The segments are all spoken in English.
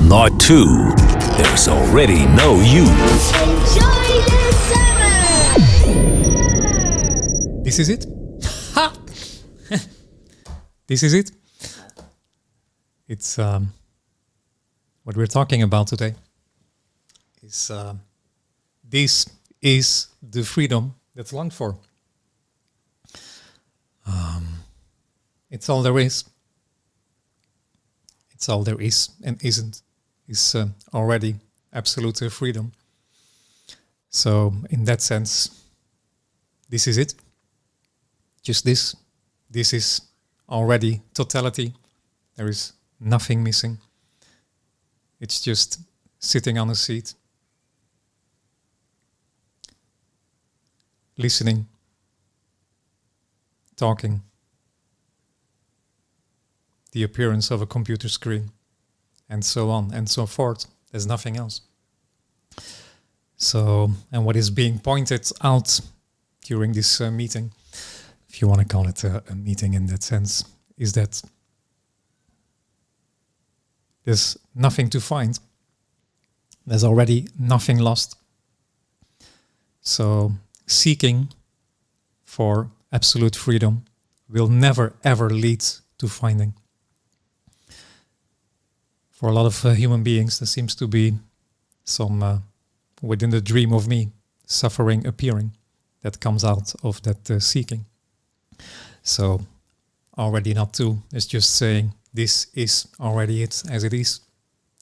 NotTwo. There's already no you. Enjoy the summer! This is it? Ha! This is it? It's what we're talking about today. Is this is the freedom that's longed for. It's all there is. It's all there is and isn't. Is already absolute freedom. So in that sense, this is it. Just this. This is already totality. There is nothing missing. It's just sitting on a seat, listening, talking, the appearance of a computer screen, and so on and so forth. There's nothing else. So, and what is being pointed out during this meeting, if you want to call it a meeting in that sense, is that there's nothing to find. There's already nothing lost. So seeking for absolute freedom will never ever lead to finding. For a lot of human beings, there seems to be some, within the dream of me, suffering appearing that comes out of that seeking. So already NotTwo is just saying, this is already it as it is.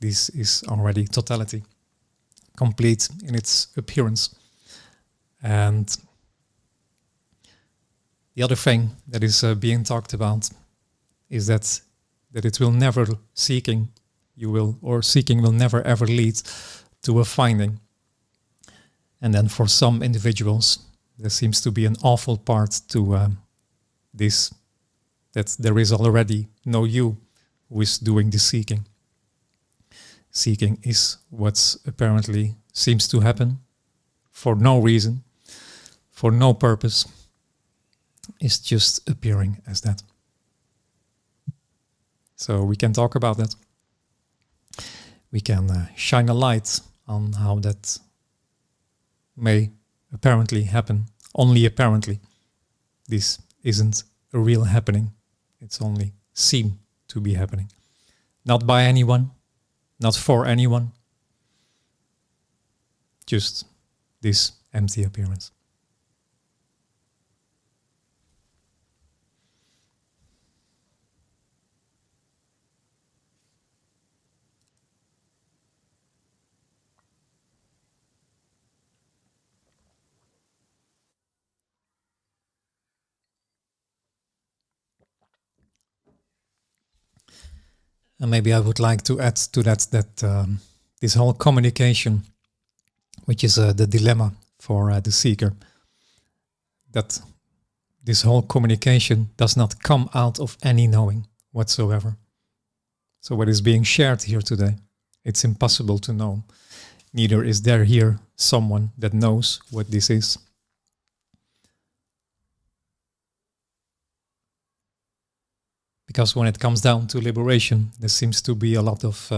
This is already totality, complete in its appearance. And the other thing that is being talked about is that it will never seeking will never ever lead to a finding. And then for some individuals, there seems to be an awful part to this, that there is already no you who is doing the seeking. Seeking is what apparently seems to happen for no reason, for no purpose. It's just appearing as that. So we can talk about that. We can shine a light on how that may apparently happen. Only apparently. This isn't a real happening. It's only seen to be happening. Not by anyone, not for anyone. Just this empty appearance. And maybe I would like to add to that this whole communication, which is the dilemma for the seeker, that this whole communication does not come out of any knowing whatsoever. So what is being shared here today, it's impossible to know. Neither is there here someone that knows what this is. Because when it comes down to liberation, there seems to be a lot of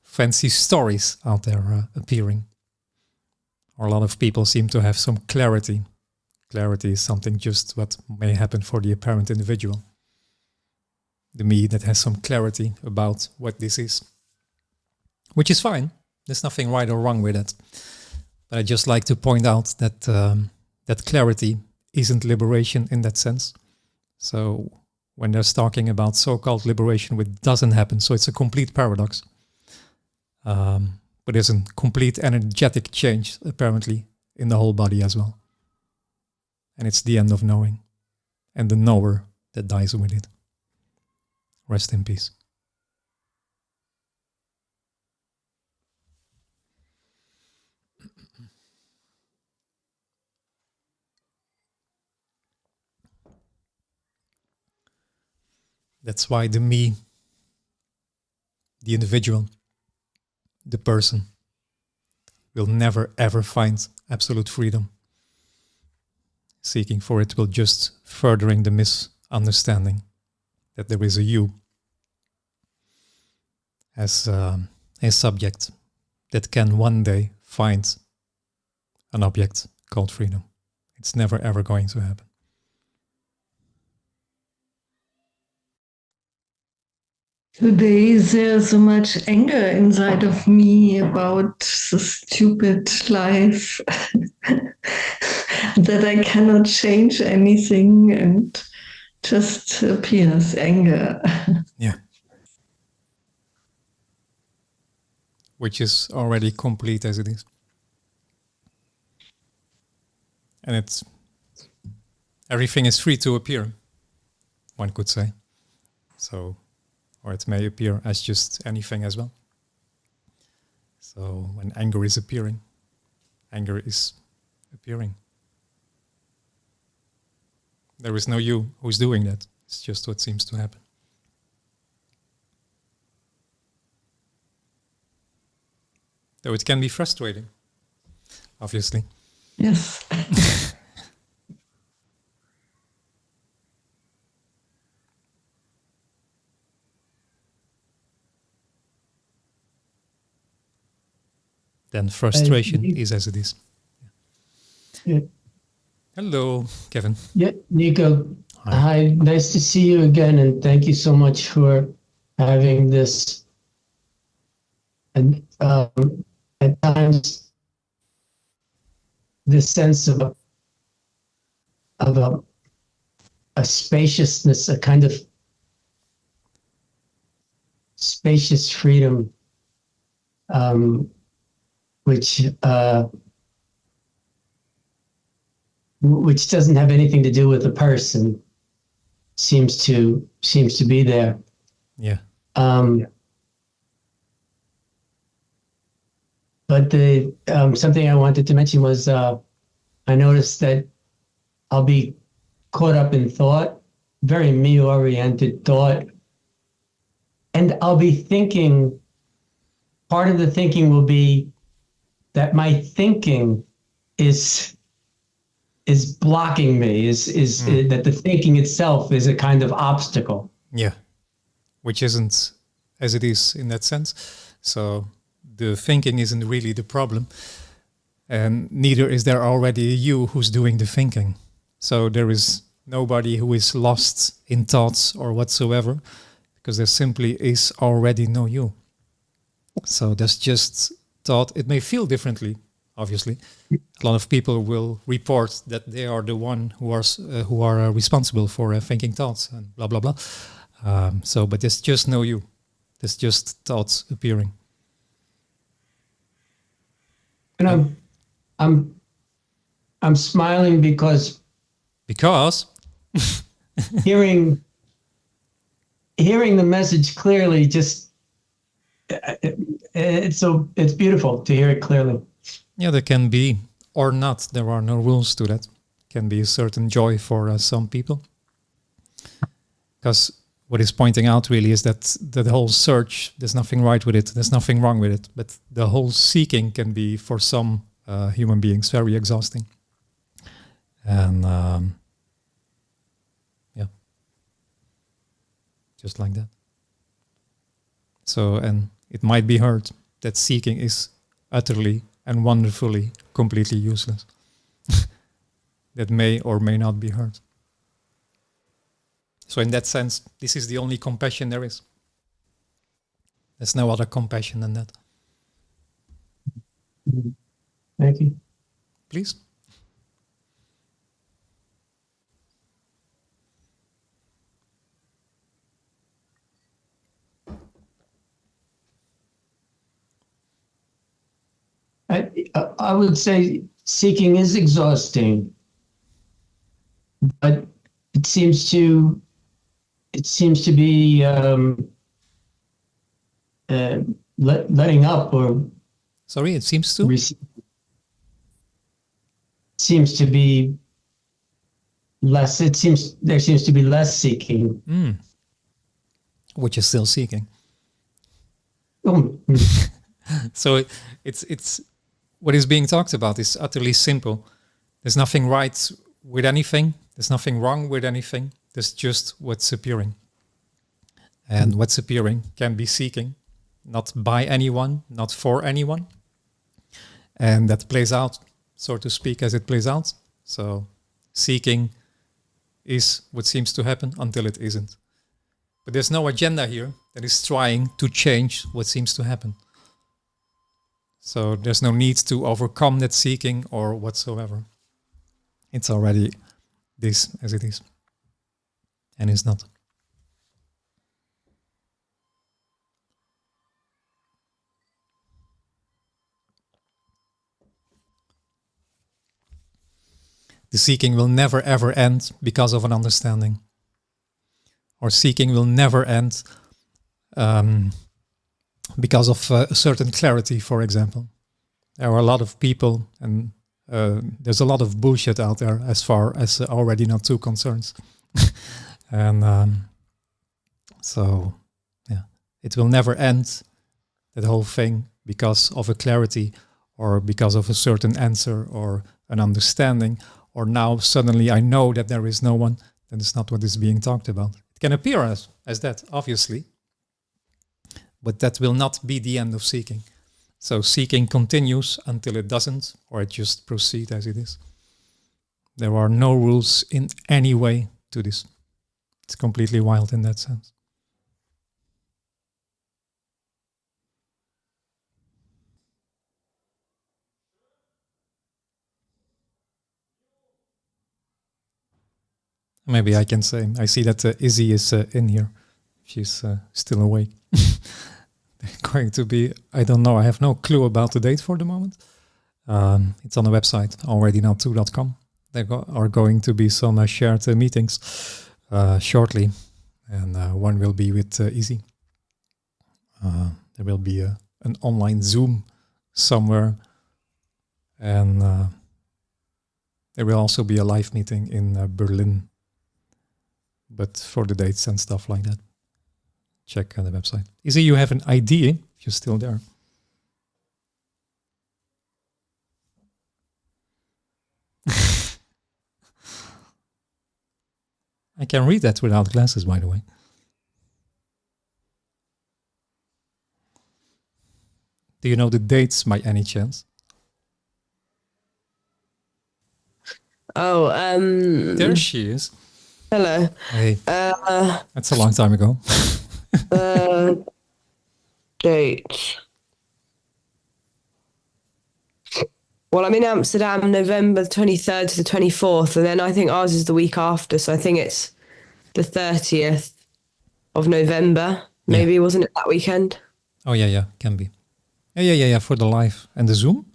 fancy stories out there appearing. Or a lot of people seem to have some clarity. Clarity is something just what may happen for the apparent individual. The me that has some clarity about what this is. Which is fine. There's nothing right or wrong with it. But I just like to point out that that clarity isn't liberation in that sense. So when they're talking about so-called liberation, which doesn't happen. So it's a complete paradox. But there's a complete energetic change, apparently, in the whole body as well. And it's the end of knowing. And the knower that dies with it. Rest in peace. That's why the me, the individual, the person, will never ever find absolute freedom. Seeking for it will just furthering the misunderstanding that there is a you. As a subject that can one day find an object called freedom. It's never ever going to happen. Today there's so much anger inside of me about the stupid life that I cannot change anything and just appears anger. Yeah. Which is already complete as it is. And it's everything is free to appear, one could say. So, or it may appear as just anything as well. So when anger is appearing, anger is appearing. There is no you who's doing that. It's just what seems to happen. Though it can be frustrating, obviously. Yes. Then frustration is as it is. Yeah. Hello, Kevin. Yeah, Nico. Hi. Hi, nice to see you again, and thank you so much for having this. And at times, this sense of a spaciousness, a kind of spacious freedom, which doesn't have anything to do with the person, seems to be there. Yeah. But the something I wanted to mention was I noticed that I'll be caught up in thought, very me-oriented thought, and I'll be thinking. Part of the thinking will be that my thinking is blocking me. That the thinking itself is a kind of obstacle. Yeah. Which isn't as it is in that sense. So the thinking isn't really the problem. And neither is there already a you who's doing the thinking. So there is nobody who is lost in thoughts or whatsoever, because there simply is already no you. So that's just thought. It may feel differently, obviously. A lot of people will report that they are the one who are responsible for thinking thoughts and blah, blah, blah. But there's just no you. There's just thoughts appearing. And I'm smiling because hearing the message clearly just it's beautiful to hear it clearly. Yeah, there can be or not. There are no rules to that. Can be a certain joy for some people. Because what is pointing out really is that the whole search, there's nothing right with it. There's nothing wrong with it. But the whole seeking can be, for some human beings, very exhausting. And yeah, just like that. So, and it might be heard that seeking is utterly and wonderfully completely useless. That may or may not be heard. So in that sense, this is the only compassion there is. There's no other compassion than that. Thank you. Please. I would say seeking is exhausting, but it seems to be letting up or Sorry, it seems to? Seems to be less. There seems to be less seeking. Which is still seeking. Oh. So it's what is being talked about is utterly simple. There's nothing right with anything. There's nothing wrong with anything. There's just what's appearing. And what's appearing can be seeking, not by anyone, not for anyone. And that plays out, so to speak, as it plays out. So seeking is what seems to happen until it isn't. But there's no agenda here that is trying to change what seems to happen. So there's no need to overcome that seeking or whatsoever. It's already this as it is. And is not. The seeking will never ever end because of an understanding. Or seeking will never end because of a certain clarity, for example. There are a lot of people and there's a lot of bullshit out there as far as already NotTwo concerns. And so, yeah, it will never end, that whole thing, because of a clarity or because of a certain answer or an understanding, or now suddenly I know that there is no one, then it's not what is being talked about. It can appear as that, obviously, but that will not be the end of seeking. So seeking continues until it doesn't, or it just proceeds as it is. There are no rules in any way to this. It's completely wild in that sense. Maybe I can say, I see that Izzy is in here. She's still awake. Going to be, I don't know, I have no clue about the date for the moment. It's on the website, alreadynottwo.com. There are going to be some shared meetings shortly, and one will be with Izzy. There will be an online Zoom somewhere, and there will also be a live meeting in Berlin. But for the dates and stuff like that, check on the website. Izzy, you have an idea if you're still there. I can read that without glasses, by the way. Do you know the dates by any chance? Oh, There she is. hello. Hey, that's a long time ago. Dates. Well, I'm in Amsterdam November 23rd to the 24th, and then I think ours is the week after, so I think it's the 30th of November. Maybe, wasn't it that weekend? Oh, yeah, can be. Yeah, for the live. And the Zoom?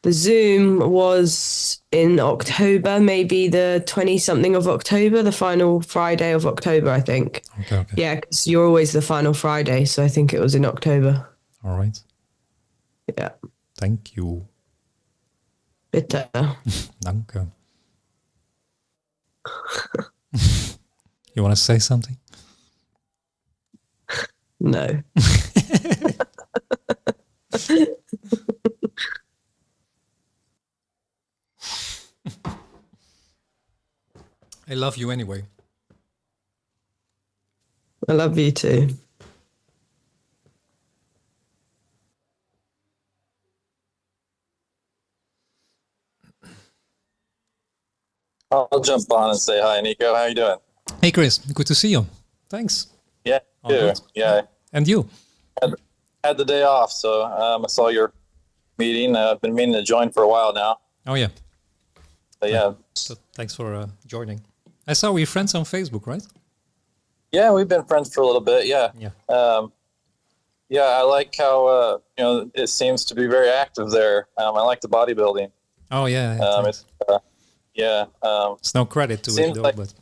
The Zoom was in October, maybe the 20-something of October, the final Friday of October, I think. Okay. Yeah, because you're always the final Friday, so I think it was in October. All right. Yeah. Thank you. Bitte. Danke. You want to say something? No. I love you anyway. I love you too. I'll jump on and say hi, Nico. How you doing? Hey, Chris. Good to see you. Thanks. Yeah, All you. good. Yeah. And you? Had the day off, so I saw your meeting. I've been meaning to join for a while now. Oh, yeah. But yeah. So thanks for joining. I saw we're friends on Facebook, right? Yeah, we've been friends for a little bit. Yeah. Yeah, I like how it seems to be very active there. I like the bodybuilding. Oh, yeah. It's it's no credit to it, though, like, but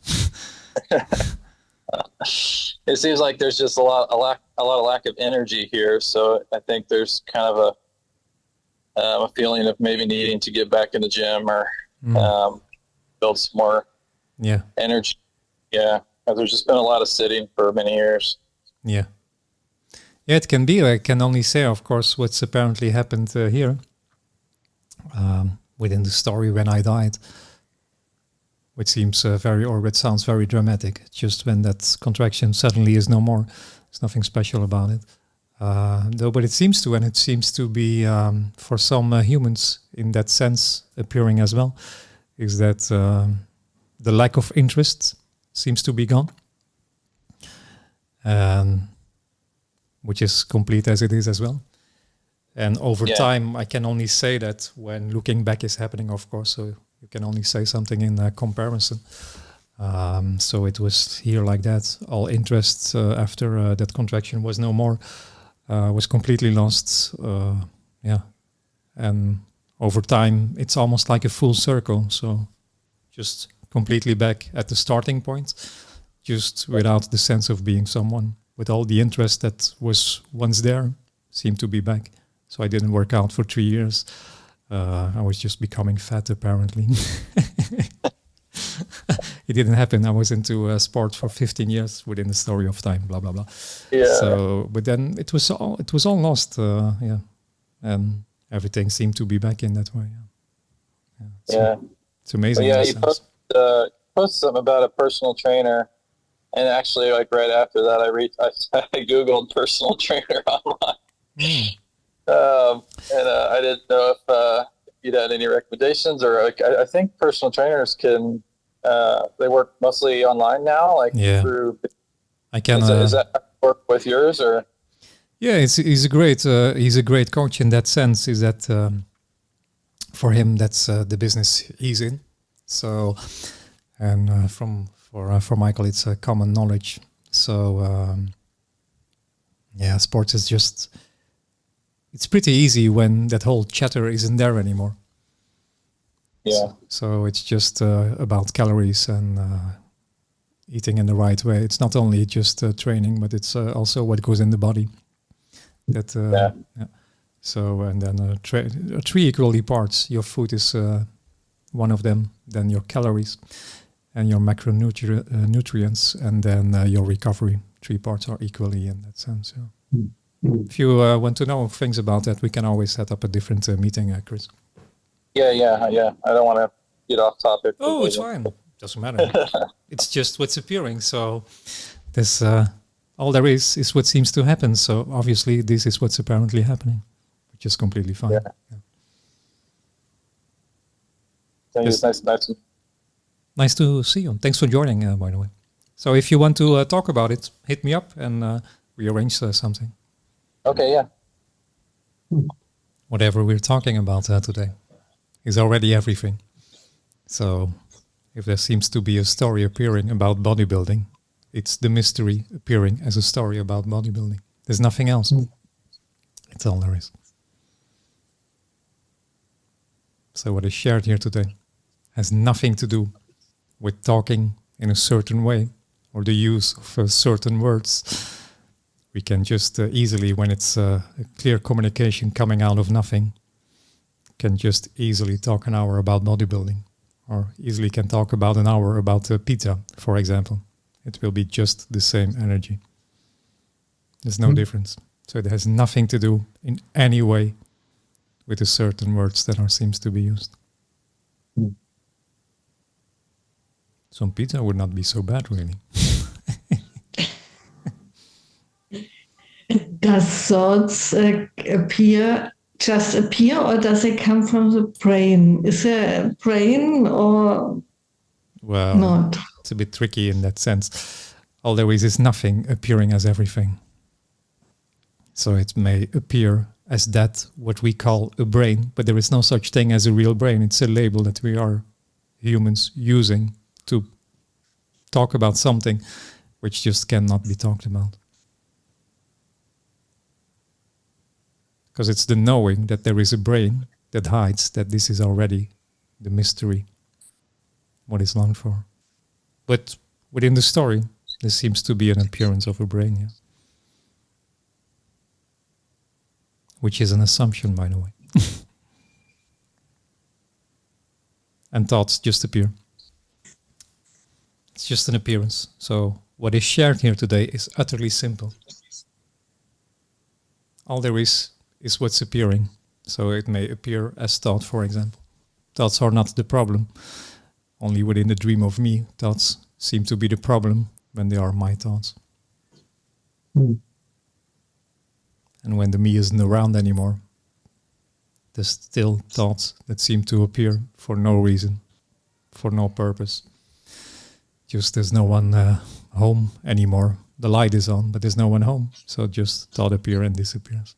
it seems like there's just a lot of lack of energy here. So I think there's kind of a feeling of maybe needing to get back in the gym or build some more energy. Yeah, there's just been a lot of sitting for many years. Yeah, it can be. I can only say, of course, what's apparently happened here within the story when I died, which seems which sounds very dramatic. Just when that contraction suddenly is no more, there's nothing special about it. Though, but it seems to, and it seems to be for some humans in that sense appearing as well, is that the lack of interest seems to be gone, which is complete as it is as well. And over time, I can only say that when looking back is happening, of course, so you can only say something in comparison. So it was here like that. All interest after that contraction was no more, was completely lost. And over time, it's almost like a full circle. So just completely back at the starting point, just without the sense of being someone. With all the interest that was once there, seemed to be back. So I didn't work out for 3 years. I was just becoming fat, apparently. It didn't happen. I was into sport for 15 years within the story of time, blah, blah, blah. Yeah. So, but then it was all lost, and everything seemed to be back in that way. It's amazing. Well, you posted something about a personal trainer, and actually, like right after that, I Googled personal trainer online. And I didn't know if you'd had any recommendations, or like I think personal trainers can they work mostly online now, like through. I can. Is that work with yours, or? Yeah, he's a great coach in that sense. Is that for him that's the business he's in. So, and for Michael, it's a common knowledge. So sports is just. It's pretty easy when that whole chatter isn't there anymore. Yeah. So it's just about calories and eating in the right way. It's not only just training, but it's also what goes in the body. That So and then three equally parts. Your food is one of them. Then your calories and your macronutrients, and then your recovery. 3 parts are equally in that sense. Yeah. If you want to know things about that, we can always set up a different meeting, Chris. Yeah. I don't want to get off topic. Oh, it's fine. Doesn't matter. It's just what's appearing. So this all there is what seems to happen. So obviously this is what's apparently happening, which is completely fine. Yeah. Nice to see you. Thanks for joining, by the way. So if you want to talk about it, hit me up and we arrange something. Okay, yeah. Whatever we're talking about today is already everything. So if there seems to be a story appearing about bodybuilding, it's the mystery appearing as a story about bodybuilding. There's nothing else. It's all there is. So what is shared here today has nothing to do with talking in a certain way or the use of certain words. We can just easily, when it's a clear communication coming out of nothing, can just easily talk an hour about bodybuilding, or easily can talk about an hour about pizza, for example. It will be just the same energy. There's no difference. So it has nothing to do in any way with the certain words that seems to be used. Some pizza would not be so bad, really. Does thoughts appear, or does it come from the brain? Is there a brain or not? It's a bit tricky in that sense. All there is nothing appearing as everything. So it may appear as that, what we call a brain, but there is no such thing as a real brain. It's a label that we are humans using to talk about something which just cannot be talked about. Because it's the knowing that there is a brain that hides that this is already the mystery, what is longed for. But within the story, there seems to be an appearance of a brain, yeah. Which is an assumption, by the way. And thoughts just appear. It's just an appearance. So what is shared here today is utterly simple. All there is what's appearing. So it may appear as thought, for example. Thoughts are not the problem. Only within the dream of me, thoughts seem to be the problem when they are my thoughts. when the me isn't around anymore, there's still thoughts that seem to appear for no reason, for no purpose. Just there's no one home anymore. The light is on, but there's no one home. So just thought appear and disappears.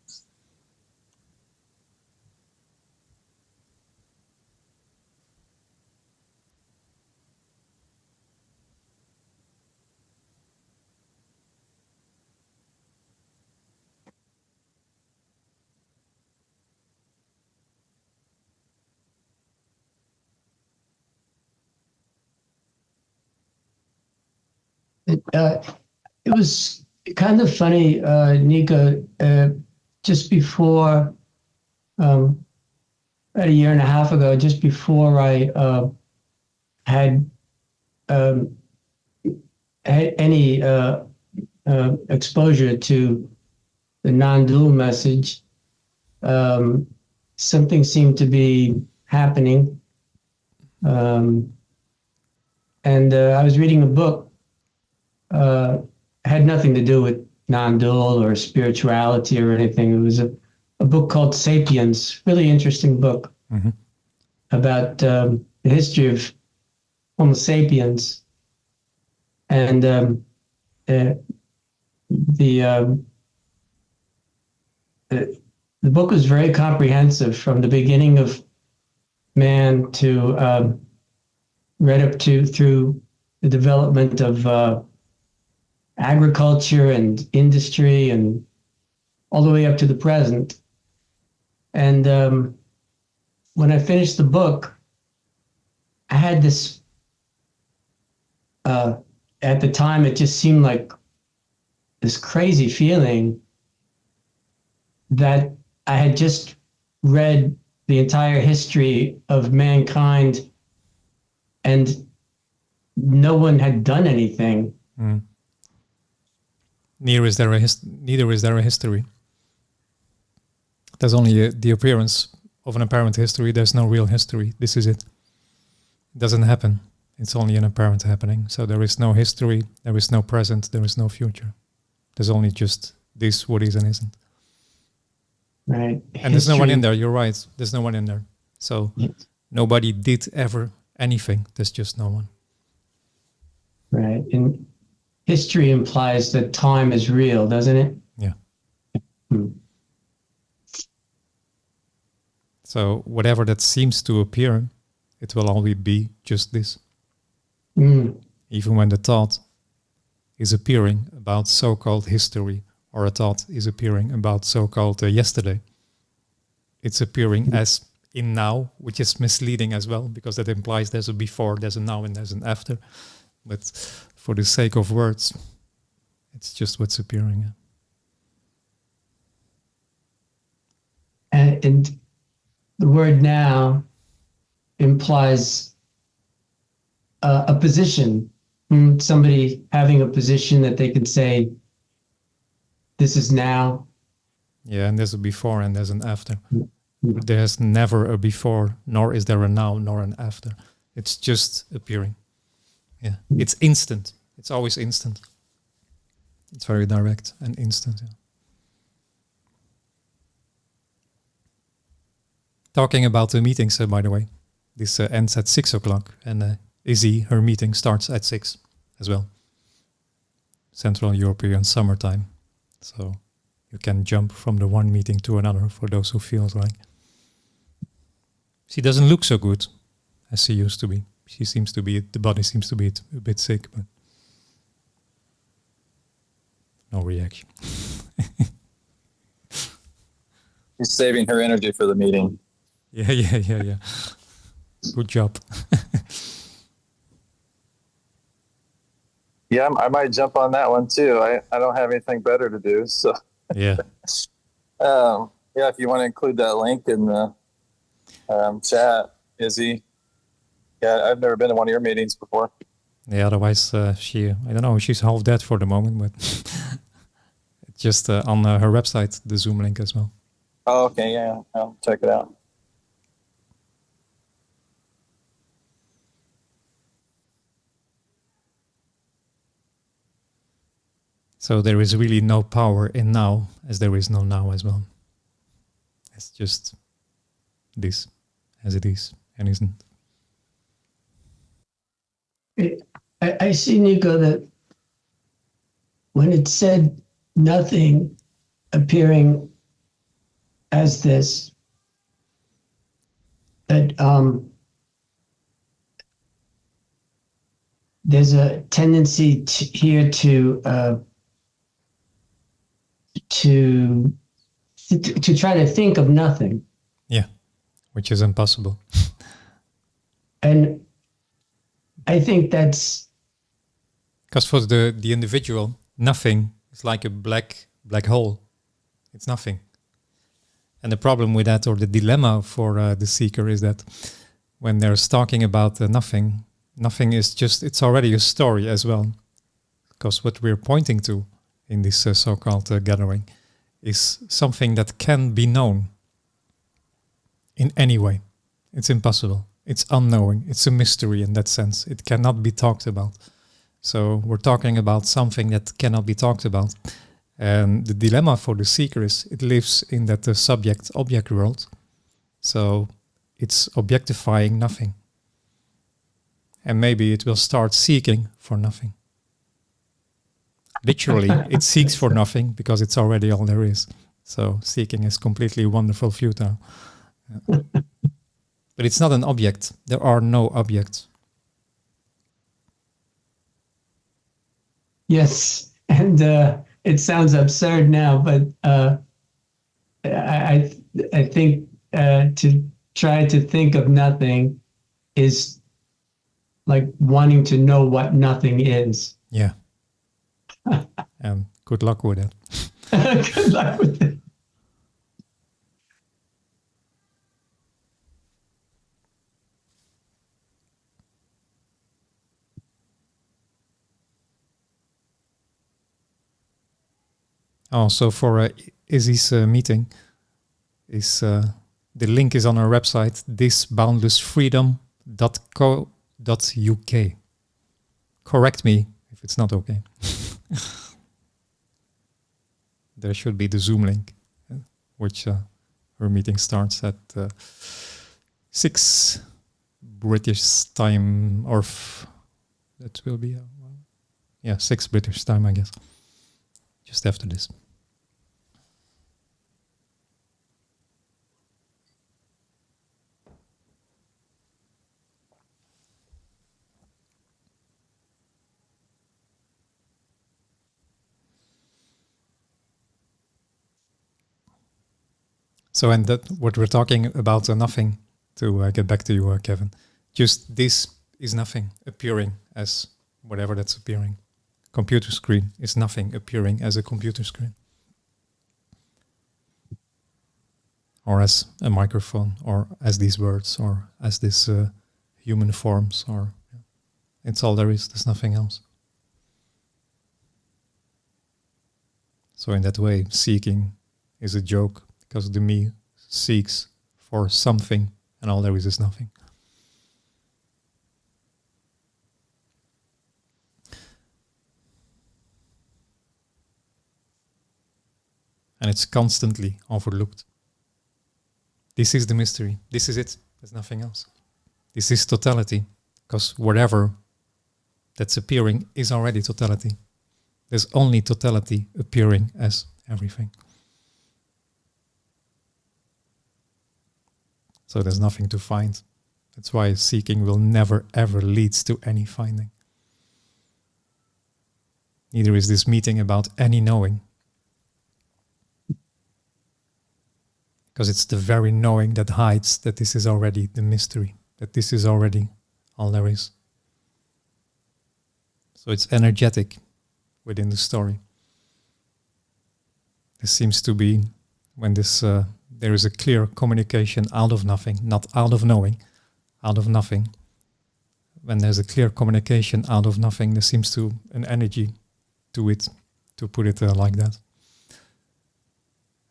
It was kind of funny, Nico, just before, about a year and a half ago, just before I had any exposure to the non-dual message, something seemed to be happening. And I was reading a book, had nothing to do with non-dual or spirituality or anything. It was a book called Sapiens, really interesting book about the history of Homo sapiens. And the book was very comprehensive from the beginning of man to right up to through the development of agriculture and industry and all the way up to the present. And when I finished the book, I had this, at the time, it just seemed like this crazy feeling that I had just read the entire history of mankind and no one had done anything. Neither is there a history. There's only the appearance of an apparent history. There's no real history. This is it. It doesn't happen. It's only an apparent happening. So there is no history. There is no present. There is no future. There's only just this, what is and isn't. Right. And there's no one in there. You're right. There's no one in there. So nobody did ever anything. There's just no one. Right. And history implies that time is real, doesn't it? Yeah. So whatever that seems to appear, it will always be just this. Even when the thought is appearing about so-called history, or a thought is appearing about so-called yesterday, it's appearing as in now, which is misleading as well, because that implies there's a before, there's a now, and there's an after. But for the sake of words, it's just what's appearing. And the word now implies a position, somebody having a position that they can say, this is now. Yeah, and there's a before and there's an after. But there's never a before, nor is there a now, nor an after. It's just appearing. Yeah, it's instant. It's always instant. It's very direct and instant. Yeah. Talking about the meetings, by the way, this ends at 6 o'clock, and Izzy, her meeting starts at 6 as well. Central European summertime. So you can jump from the one meeting to another for those who feels like. She doesn't look so good as she used to be. She seems to be, the body seems to be a bit sick, but no reaction. She's saving her energy for the meeting. Yeah. Good job. Yeah, I might jump on that one too. I don't have anything better to do, so Yeah. Yeah, if you want to include that link in the chat, Izzy. Yeah, I've never been to one of your meetings before. Yeah, otherwise she, I don't know, she's half dead for the moment, but it's just on her website, the Zoom link as well. Oh, okay, yeah, I'll check it out. So there is really no power in now, as there is no now as well. It's just this, as it is and isn't. I see, Nico, that when it said nothing appearing as this, that there's a tendency here to try to think of nothing. Yeah, which is impossible. And I think that's because for the individual, nothing is like a black hole. It's nothing. And the problem with that, or the dilemma for the seeker, is that when they're talking about nothing, nothing is just, it's already a story as well. Because what we're pointing to in this so-called gathering is something that can be known in any way. It's impossible. It's unknowing. It's a mystery in that sense. It cannot be talked about. So we're talking about something that cannot be talked about. And the dilemma for the seeker is it lives in that subject-object world. So it's objectifying nothing. And maybe it will start seeking for nothing. Literally, it seeks for nothing because it's already all there is. So seeking is completely wonderful, futile. Yeah. But it's not an object. There are no objects. yes, and it sounds absurd now, but I think to try to think of nothing is like wanting to know what nothing is. Yeah. And good luck with it. Good luck with it. Also for Izzy's meeting, is the link is on our website, thisboundlessfreedom.co.uk. Correct me if it's not okay. There should be the Zoom link, which her meeting starts at 6 British time, or that will be 6 British time, I guess. Just after this. So, and that what we're talking about, nothing, to get back to you, Kevin, just this is nothing appearing as whatever that's appearing. Computer screen is nothing appearing as a computer screen. Or as a microphone, or as these words, or as this human forms, or it's all there is, there's nothing else. So in that way, seeking is a joke, because the me seeks for something, and all there is nothing. And it's constantly overlooked. This is the mystery. This is it. There's nothing else. This is totality, because whatever that's appearing is already totality. There's only totality appearing as everything. So there's nothing to find. That's why seeking will never ever leads to any finding. Neither is this meeting about any knowing. Because it's the very knowing that hides that this is already the mystery, that this is already all there is. So it's energetic within the story. This seems to be when this there is a clear communication out of nothing, not out of knowing, out of nothing. When there's a clear communication out of nothing, there seems to an energy to it, to put it like that.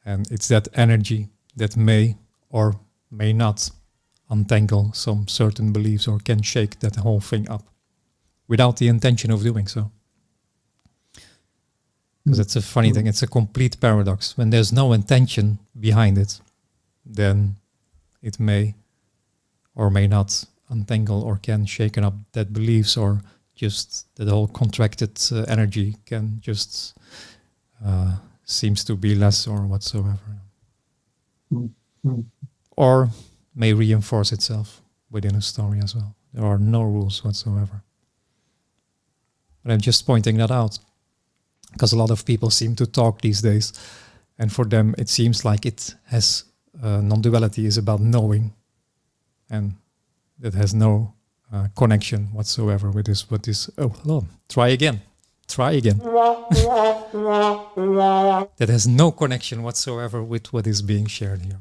And it's that energy that may or may not untangle some certain beliefs or can shake that whole thing up without the intention of doing so. Because it's a funny thing. It's a complete paradox. When there's no intention behind it, then it may or may not untangle or can shaken up that beliefs, or just that whole contracted energy can just seems to be less or whatsoever. Or may reinforce itself within a story as well. There are no rules whatsoever. But I'm just pointing that out because a lot of people seem to talk these days, and for them it seems like it has non-duality is about knowing, and that has no connection whatsoever with this. What is? Oh, hold on. Try again. That has no connection whatsoever with what is being shared here.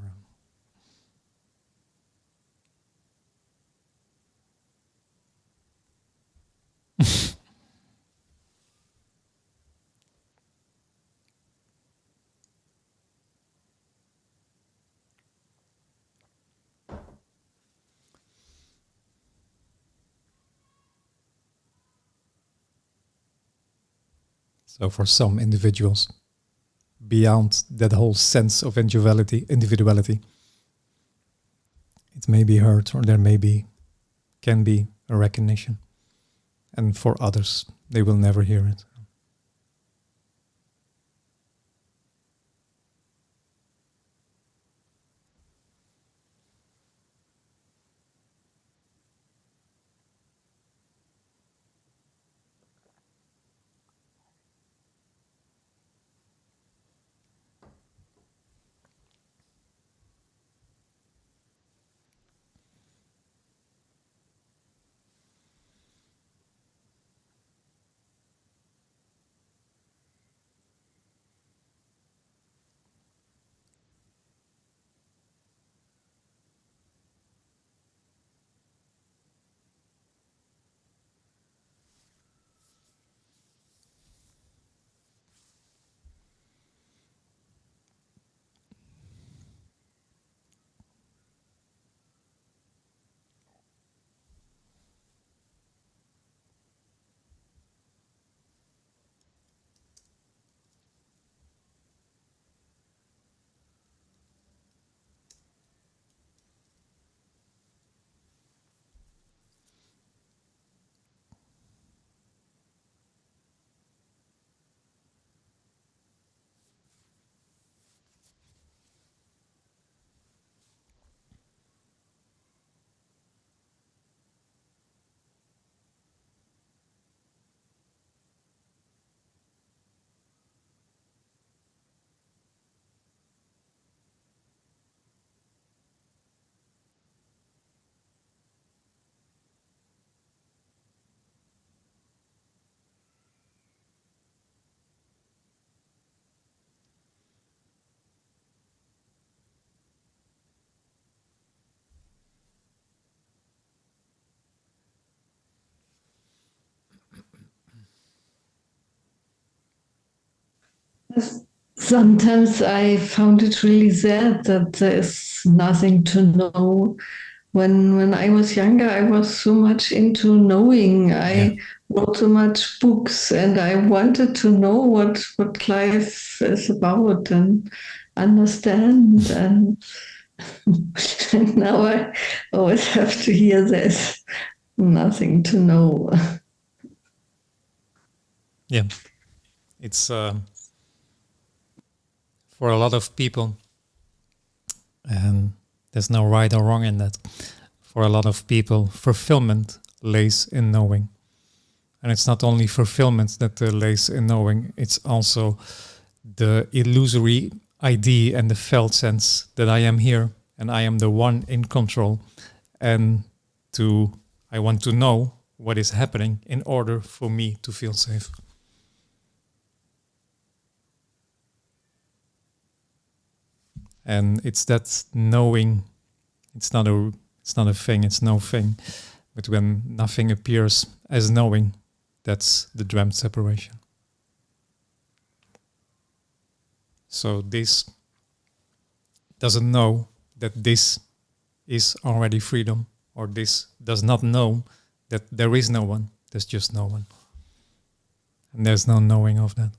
So for some individuals, beyond that whole sense of individuality, it may be heard, or there can be a recognition. And for others, they will never hear it. Sometimes I found it really sad that there is nothing to know. When I was younger, I was so much into knowing. I wrote so much books, and I wanted to know what life is about and understand. And, and now I always have to hear there's nothing to know. Yeah, it's for a lot of people, and there's no right or wrong in that. For a lot of people, fulfillment lays in knowing. And it's not only fulfillment that lays in knowing, it's also the illusory idea and the felt sense that I am here and I am the one in control. And I want to know what is happening in order for me to feel safe. And it's that knowing. It's not a thing. It's no thing. But when nothing appears as knowing, that's the dreamt separation. So this doesn't know that this is already freedom, or this does not know that there is no one. There's just no one, and there's no knowing of that.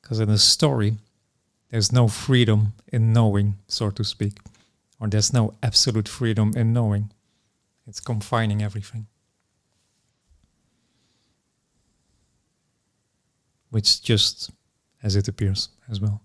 Because in a story, there's no freedom in knowing, so to speak. Or there's no absolute freedom in knowing. It's confining everything. Which just as it appears as well.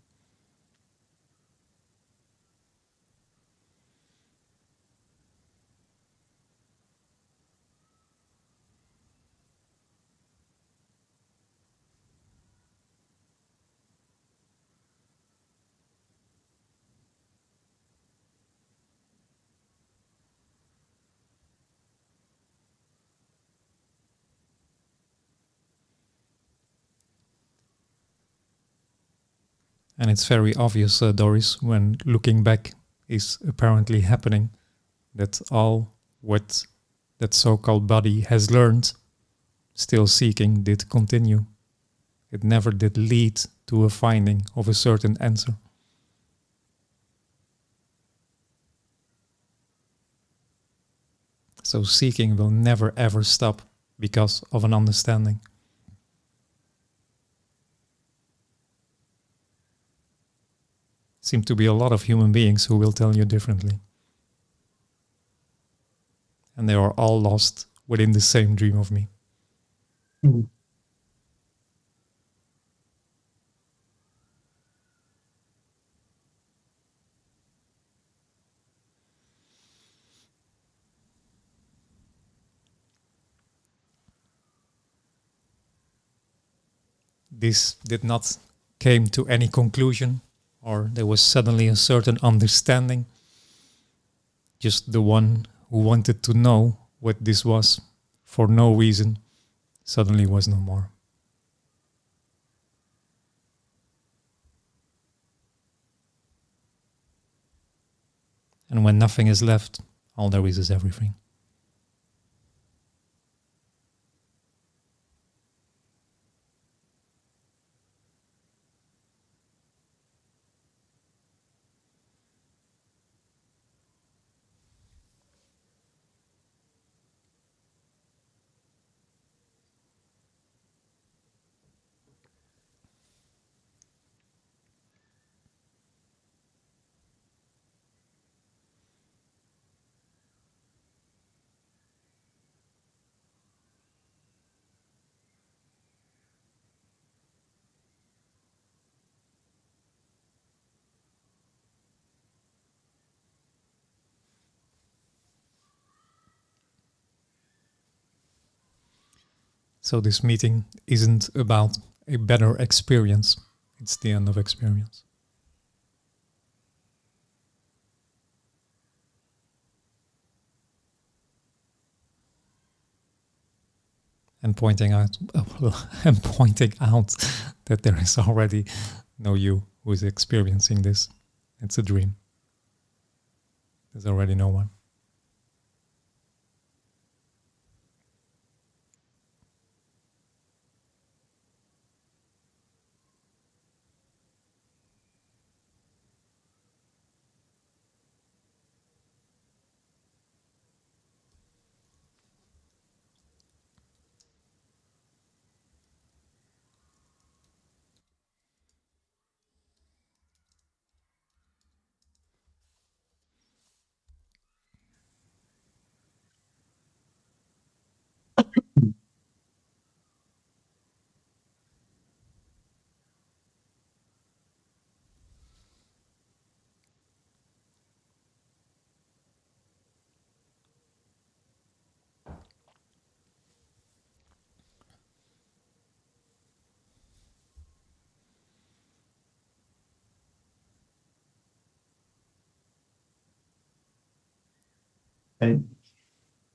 And it's very obvious, Doris, when looking back is apparently happening, that all what that so-called body has learned, still seeking, did continue. It never did lead to a finding of a certain answer. So seeking will never ever stop because of an understanding. Seem to be a lot of human beings who will tell you differently. And they are all lost within the same dream of me. Mm. This did not came to any conclusion, or there was suddenly a certain understanding. Just the one who wanted to know what this was for no reason suddenly was no more. And when nothing is left, all there is everything. So this meeting isn't about a better experience. It's the end of experience. And pointing out that there is already no you who is experiencing this. It's a dream. There's already no one.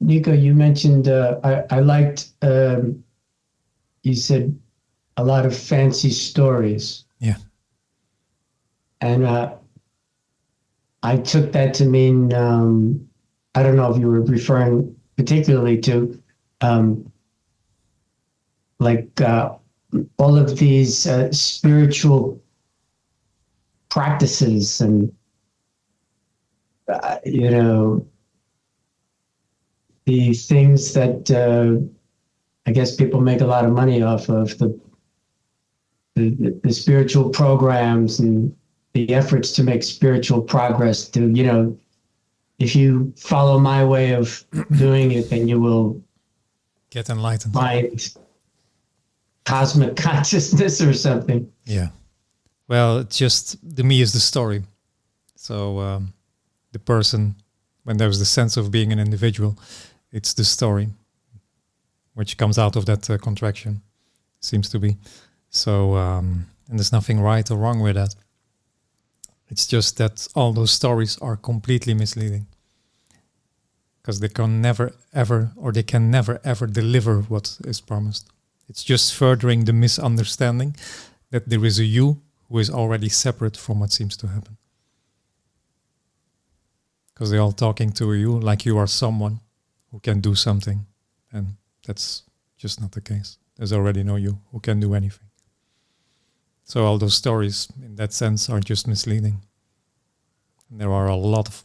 Nico, you mentioned, I liked, you said a lot of fancy stories. Yeah. And I took that to mean, I don't know if you were referring particularly to all of these spiritual practices and, the things that I guess people make a lot of money off of, the the spiritual programs and the efforts to make spiritual progress. To if you follow my way of doing it, then you will Get enlightened. find cosmic consciousness or something. Yeah. Well, it's just the me is the story. So the person, when there's the sense of being an individual, it's the story, which comes out of that contraction, seems to be. So, and there's nothing right or wrong with that. It's just that all those stories are completely misleading. Because they can never ever deliver what is promised. It's just furthering the misunderstanding that there is a you who is already separate from what seems to happen. Because they're all talking to you like you are someone who can do something. And that's just not the case. There's already no you who can do anything. So all those stories, in that sense, are just misleading. And there are a lot of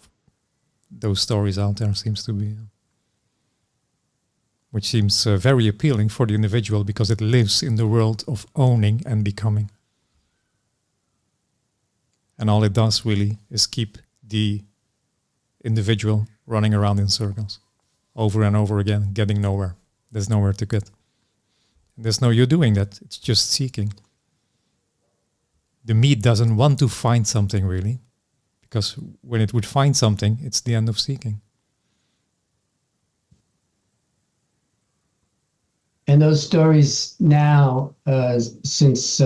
those stories out there, seems to be. Which seems very appealing for the individual because it lives in the world of owning and becoming. And all it does really is keep the individual running around in circles over and over again, getting nowhere. There's nowhere to get. And there's no you doing that. It's just seeking. The me doesn't want to find something really, because when it would find something, it's the end of seeking. And those stories now, since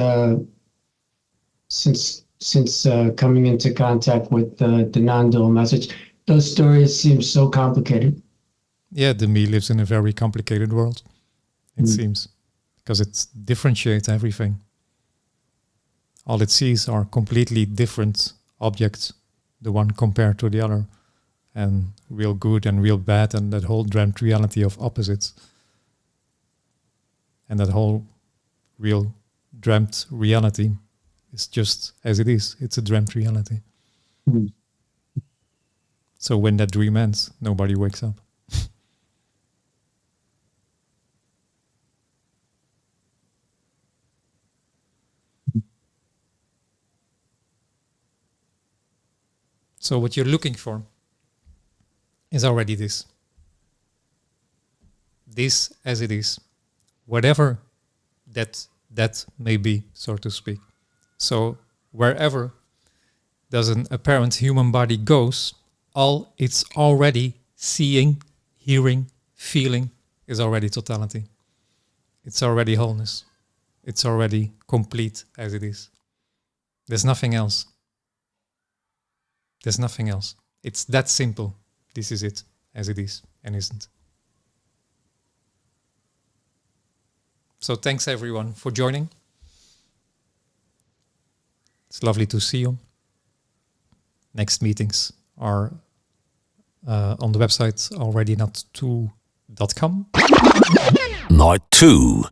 coming into contact with the non-dual message, those stories seem so complicated. Yeah, the me lives in a very complicated world, it seems, because it differentiates everything. All it sees are completely different objects, the one compared to the other, and real good and real bad, and that whole dreamt reality of opposites. And that whole real dreamt reality is just as it is. It's a dreamt reality. Mm. So when that dream ends, nobody wakes up. So what you're looking for is already this. This as it is. Whatever that may be, so to speak. So wherever does an apparent human body goes, all it's already seeing, hearing, feeling is already totality. It's already wholeness. It's already complete as it is. There's nothing else. There's nothing else. It's that simple. This is it as it is and isn't. So thanks everyone for joining. It's lovely to see you. Next meetings are on the website alreadynottwo.com. NotTwo.